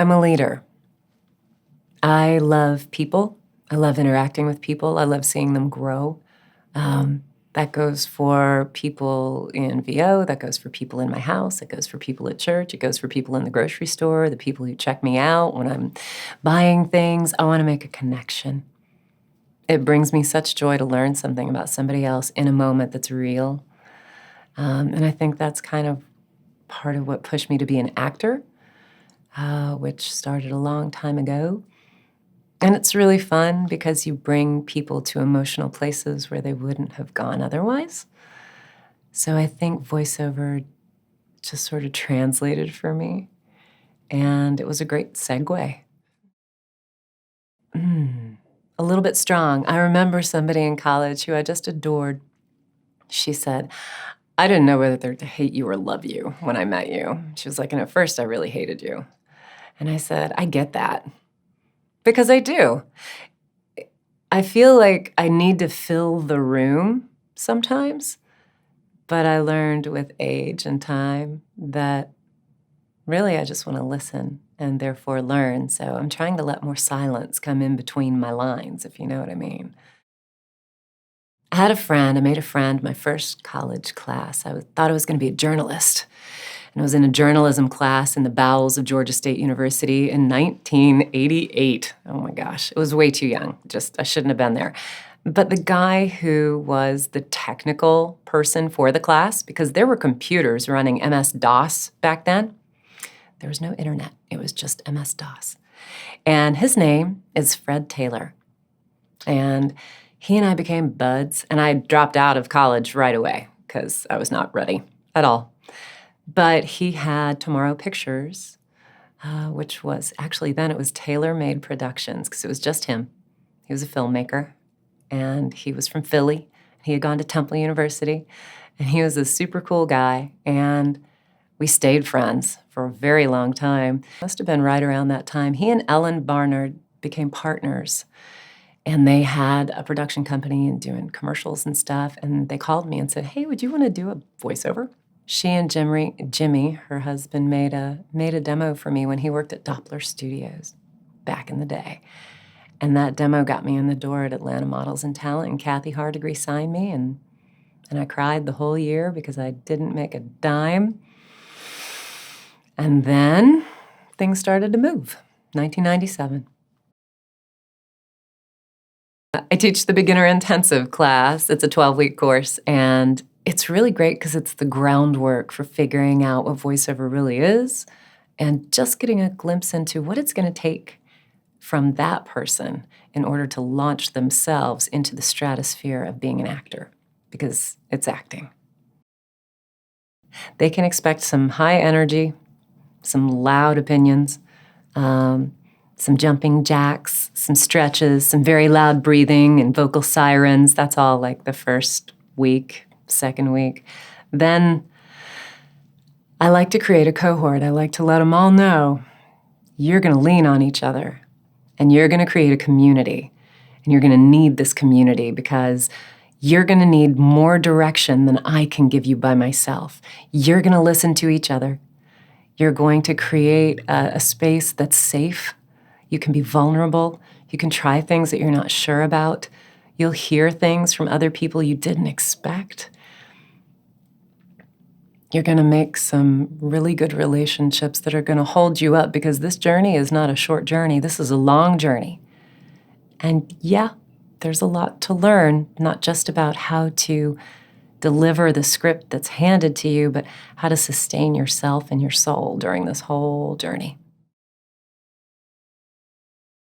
I'm a leader. I love people. I love interacting with people. I love seeing them grow. That goes for people in VO, that goes for people in my house, it goes for people at church, it goes for people in the grocery store, the people who check me out when I'm buying things. I want to make a connection. It brings me such joy to learn something about somebody else in a moment that's real. And I think that's kind of part of what pushed me to be an actor, which started a long time ago. And it's really fun because you bring people to emotional places where they wouldn't have gone otherwise. So I think voiceover just sort of translated for me, and it was a great segue. A little bit strong. I remember somebody in college who I just adored. She said, I didn't know whether to hate you or love you when I met you. She was like, and at first I really hated you. And I said, I get that. Because I do. I feel like I need to fill the room sometimes, but I learned with age and time that really I just want to listen and therefore learn. So I'm trying to let more silence come in between my lines, if you know what I mean. I made a friend my first college class. Thought I was going to be a journalist. And I was in a journalism class in the bowels of Georgia State University in 1988. Oh my gosh, it was way too young. I shouldn't have been there. But the guy who was the technical person for the class, because there were computers running MS-DOS back then, there was no internet. It was just MS-DOS. And his name is Fred Taylor. And he and I became buds, and I dropped out of college right away because I was not ready at all. But he had Tomorrow Pictures, which was actually then it was Taylor Made Productions because it was just him. He was a filmmaker, and he was from Philly. He had gone to Temple University, and he was a super cool guy, and we stayed friends for a very long time. Must have been right around that time. He and Ellen Barnard became partners, and they had a production company and doing commercials and stuff, and they called me and said, hey, would you want to do a voiceover? She and Jimmy, her husband, made a demo for me when he worked at Doppler Studios back in the day. And that demo got me in the door at Atlanta Models and Talent, and Kathy Hardegree signed me, and I cried the whole year because I didn't make a dime. And then things started to move, 1997. I teach the beginner intensive class. It's a 12-week course, and it's really great because it's the groundwork for figuring out what voiceover really is and just getting a glimpse into what it's going to take from that person in order to launch themselves into the stratosphere of being an actor, because it's acting. They can expect some high energy, some loud opinions, some jumping jacks, some stretches, some very loud breathing and vocal sirens. That's all like the first week, second week. Then I like to create a cohort. I like to let them all know you're going to lean on each other and you're going to create a community, and you're going to need this community because you're going to need more direction than I can give you by myself. You're going to listen to each other. You're going to create a space that's safe. You can be vulnerable. You can try things that you're not sure about. You'll hear things from other people you didn't expect. You're going to make some really good relationships that are going to hold you up, because this journey is not a short journey. This is a long journey. And yeah, there's a lot to learn, not just about how to deliver the script that's handed to you, but how to sustain yourself and your soul during this whole journey.